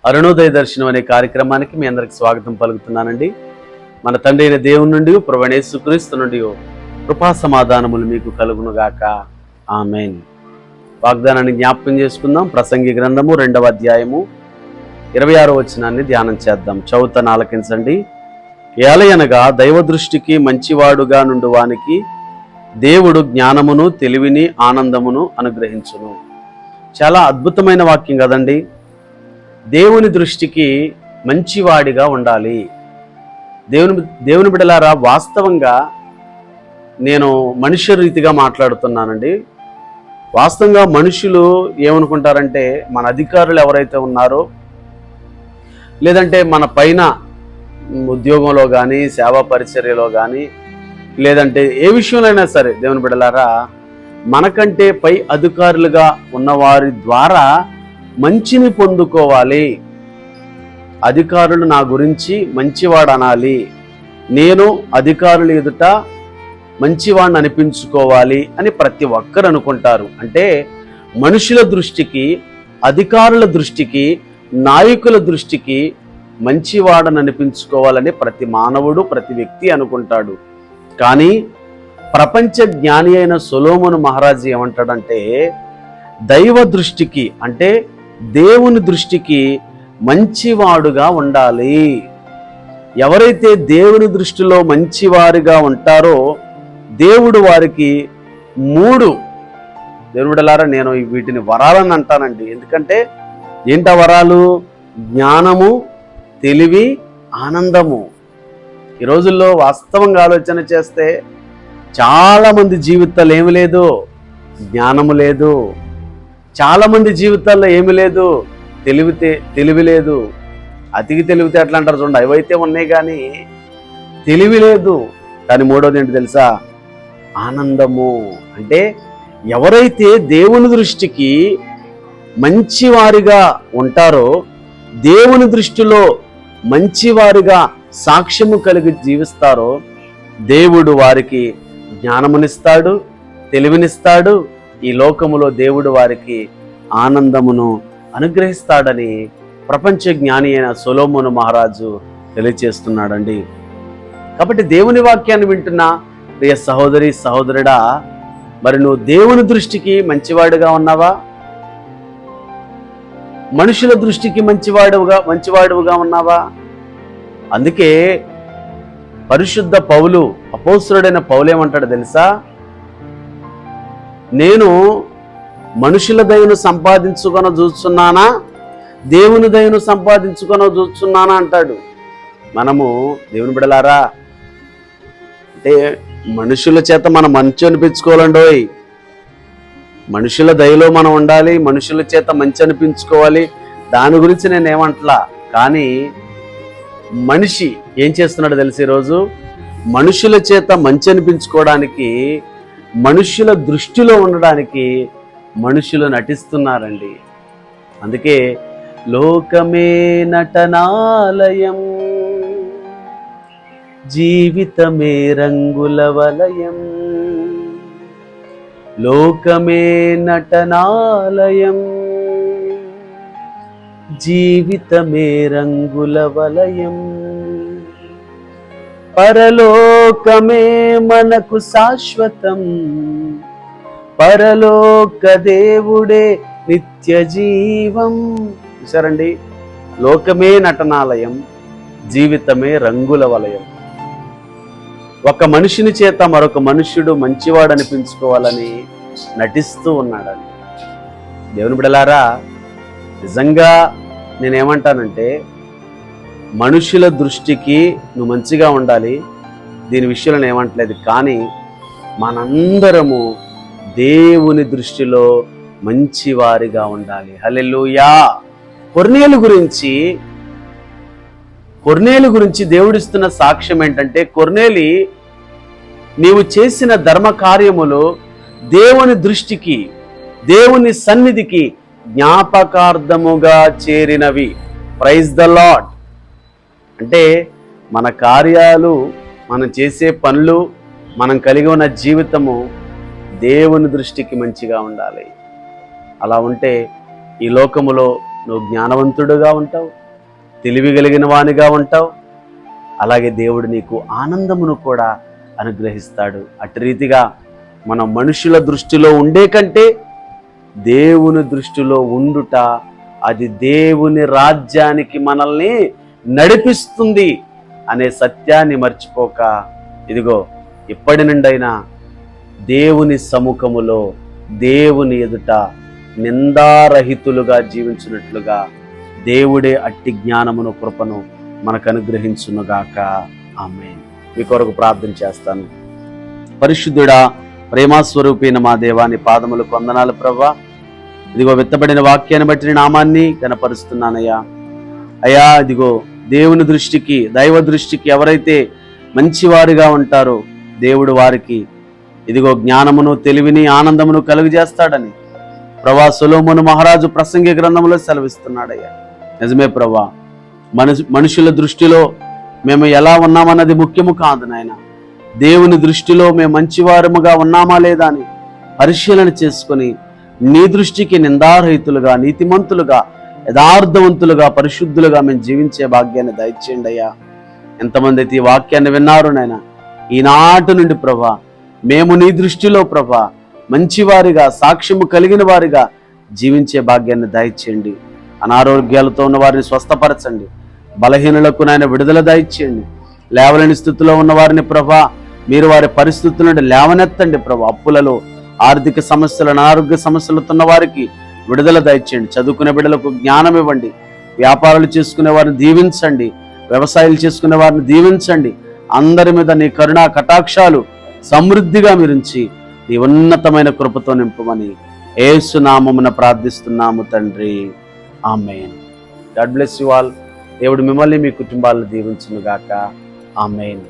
అరుణోదయ దర్శనం అనే కార్యక్రమానికి మీ అందరికి స్వాగతం పలుకుతున్నానండి. మన తండ్రి అయిన దేవుని నుండి, ప్రభువైన యేసుక్రీస్తు నుండి కృపా సమాధానములు మీకు కలుగును గాక. ఆమేన్. వాగ్దానాన్ని జ్ఞాపకం చేసుకుందాం. ప్రసంగి గ్రంథము 2వ అధ్యాయము 26వ వచనాన్ని ధ్యానం చేద్దాం. చదువుతాను, ఆలకించండి. ఏలయనగా దైవ దృష్టికి మంచివాడుగా నుండు వానికి దేవుడు జ్ఞానమును, తెలివిని, ఆనందమును అనుగ్రహించును. చాలా అద్భుతమైన వాక్యం కదండి. దేవుని దృష్టికి మంచివాడిగా ఉండాలి. దేవుని బిడ్డలారా, వాస్తవంగా నేను మనుష్య రీతిగా మాట్లాడుతున్నానండి. వాస్తవంగా మనుషులు ఏమనుకుంటారంటే, మన అధికారులు ఎవరైతే ఉన్నారో, లేదంటే మన పైన ఉద్యోగంలో కానీ, సేవా పరిచర్యలో కానీ, లేదంటే ఏ విషయంలో అయినా సరే, దేవుని బిడ్డలారా, మనకంటే పై అధికారులుగా ఉన్నవారి ద్వారా మంచిని పొందుకోవాలి. అధికారులు నా గురించి మంచివాడు అనాలి, నేను అధికారులు ఎదుట మంచివాడిని అనిపించుకోవాలి అని ప్రతి ఒక్కరు అనుకుంటారు. అంటే మనుషుల దృష్టికి, అధికారుల దృష్టికి, నాయకుల దృష్టికి మంచివాడని అనిపించుకోవాలని ప్రతి మానవుడు, ప్రతి వ్యక్తి అనుకుంటాడు. కానీ ప్రపంచ జ్ఞాని అయిన సొలొమోను మహారాజు ఏమంటాడంటే, దైవ దృష్టికి అంటే దేవుని దృష్టికి మంచివాడుగా ఉండాలి. ఎవరైతే దేవుని దృష్టిలో మంచివారుగా ఉంటారో దేవుడు వారికి 3 దేవుని బిడ్డలారా, నేను వీటిని వరాలని అంటానండి. ఎందుకంటే ఏంట వరాలు? జ్ఞానము, తెలివి, ఆనందము. ఈ రోజుల్లో వాస్తవంగా ఆలోచన చేస్తే చాలామంది జీవితాలు ఏమి లేదు, జ్ఞానము లేదు. చాలామంది జీవితాల్లో ఏమి లేదు, తెలివి లేదు. అతికి తెలివితే ఎట్లా అంటారు చూడండి, అవైతే ఉన్నాయి కానీ తెలివి లేదు. కానీ 3వది ఏంటి తెలుసా? ఆనందము. అంటే ఎవరైతే దేవుని దృష్టికి మంచివారిగా ఉంటారో, దేవుని దృష్టిలో మంచివారిగా సాక్ష్యము కలిగి జీవిస్తారో, దేవుడు వారికి జ్ఞానమునిస్తాడు, తెలివినిస్తాడు. ఈ లోకములో దేవుడు వారికి ఆనందమును అనుగ్రహిస్తాడని ప్రపంచ జ్ఞాని అయిన సొలొమోను మహారాజు తెలియచేస్తున్నాడండి. కాబట్టి దేవుని వాక్యాన్ని వింటున్న ప్రియ సహోదరి, సహోదరుడా, మరి నువ్వు దేవుని దృష్టికి మంచివాడుగా ఉన్నావా? మనుషుల దృష్టికి మంచివాడుగా ఉన్నావా? అందుకే పరిశుద్ధ పౌలు, అపోస్తలుడైన పౌలు ఏమంటాడు తెలుసా? నేను మనుషుల దయను సంపాదించుకొని చూస్తున్నానా, దేవుని దయను సంపాదించుకొని చూస్తున్నానా అంటాడు. మనము దేవుని బిడ్డలారా, అంటే మనుషుల చేత మనం మంచి అనిపించుకోవాలండోయ్. మనుషుల దయలో మనం ఉండాలి, మనుషుల చేత మంచి అనిపించుకోవాలి. దాని గురించి నేను ఏమంటలా. కానీ మనిషి ఏం చేస్తున్నాడో తెలిసి ఈరోజు మనుషుల చేత మంచి అనిపించుకోవడానికి, మనుషుల దృష్టిలో ఉండడానికి మనుషులు నటిస్తున్నారండి. అందుకే లోకమే నటనాలయం, జీవితమే రంగుల వలయం. లోకమే నటనాలయం, జీవితమే రంగుల వలయం. పరలోకమే మనకు శాశ్వతం, పరలోక దేవుడే నిత్య జీవం. చూసారండి, లోకమే నటనాలయం, జీవితమే రంగుల వలయం. ఒక మనిషిని చేత మరొక మనుష్యుడు మంచివాడు అనిపించుకోవాలని నటిస్తూ ఉన్నాడని. దేవుని బిడ్డలారా, నిజంగా నేనేమంటానంటే, మనుషుల దృష్టికి నువ్వు మంచిగా ఉండాలి, దీని విషయంలో నేను ఏమంటలేదు. కానీ మనందరము దేవుని దృష్టిలో మంచివారిగా ఉండాలి. హల్లెలూయా. కొర్నేలు గురించి దేవుడిస్తున్న సాక్ష్యం ఏంటంటే, కొర్నేలి నీవు చేసిన ధర్మ కార్యములు దేవుని దృష్టికి, దేవుని సన్నిధికి జ్ఞాపకార్థముగా చేరినవి. Praise the lord. అంటే మన కార్యాలు, మనం చేసే పనులు, మనం కలిగి ఉన్న జీవితము దేవుని దృష్టికి మంచిగా ఉండాలి. అలా ఉంటే ఈ లోకములో నువ్వు జ్ఞానవంతుడుగా ఉంటావు, తెలివి కలిగిన వానిగా ఉంటావు. అలాగే దేవుడు నీకు ఆనందమును కూడా అనుగ్రహిస్తాడు. అటు రీతిగా మనం మనుషుల దృష్టిలో ఉండే కంటే దేవుని దృష్టిలో ఉండుట, అది దేవుని రాజ్యానికి మనల్ని నడిపిస్తుంది అనే సత్యాన్ని మర్చిపోక, ఇదిగో ఇప్పటి నుండైనా దేవుని సముఖములో దేవుని ఎదుట నిందారహితులుగా జీవించినట్లుగా దేవుడే అట్టి జ్ఞానమును కృపను మనకు అనుగ్రహించునుగాక. ఆమేన్. మీ కొరకు ప్రార్థన చేస్తాను. పరిశుద్ధుడా, ప్రేమాస్వరూపైన మా దేవాని పాదములకు వందనాలు ప్రభువా. ఇదిగో విత్తబడిన వాక్యాన్ని బట్టి నీ నామాన్ని కనపరుస్తున్నానయ్యా. అయ్యా, ఇదిగో దేవుని దృష్టికి, దైవ దృష్టికి ఎవరైతే మంచివారిగా ఉంటారో దేవుడు వారికి ఇదిగో జ్ఞానమును, తెలివిని, ఆనందమును కలుగజేస్తాడని ప్రభా సొలొమోను మహారాజు ప్రసంగి గ్రంథంలో సెలవిస్తున్నాడయ్యా. నిజమే ప్రభా, మనుషుల దృష్టిలో మేము ఎలా ఉన్నామన్నది ముఖ్యము కాదు నాయన. దేవుని దృష్టిలో మేము మంచివారముగా ఉన్నామా లేదా అని పరిశీలన చేసుకొని నీ దృష్టికి నిందారహితులుగా, నీతిమంతులుగా, యథార్థవంతులుగా, పరిశుద్ధులుగా మేము జీవించే భాగ్యాన్ని దయచేయండి అయ్యా. ఎంతమంది అయితే ఈ వాక్యాన్ని విన్నారు నాయన, ఈనాటి నుండి ప్రభా మేము నీ దృష్టిలో ప్రభా మంచివారిగా, సాక్ష్యము కలిగిన వారిగా జీవించే భాగ్యాన్ని దయచేయండి. అనారోగ్యాలతో ఉన్న వారిని స్వస్థపరచండి. బలహీనులకు నాయన విడుదల దయచేయండి. లేవలేని స్థితిలో ఉన్న వారిని ప్రభా మీరు వారి పరిస్థితుల నుండి లేవనెత్తండి ప్రభా. అప్పులలో, ఆర్థిక సమస్యలు, అనారోగ్య సమస్యలతో ఉన్న వారికి విడుదల దయచేయండి. చదువుకునే బిడ్డలకు జ్ఞానం ఇవ్వండి. వ్యాపారాలు చేసుకునే వారిని దీవించండి. వ్యవసాయాలు చేసుకునే వారిని దీవించండి. అందరి మీద నీ కరుణా కటాక్షాలు సమృద్ధిగా మీరుంచి నీ ఉన్నతమైన కృపతో నింపమని యేసు నామమున ప్రార్థిస్తున్నాము తండ్రి. ఆమేన్. God bless you all. దేవుడు మిమ్మల్ని, మీ కుటుంబాలను దీవించును గాక. ఆమేన్.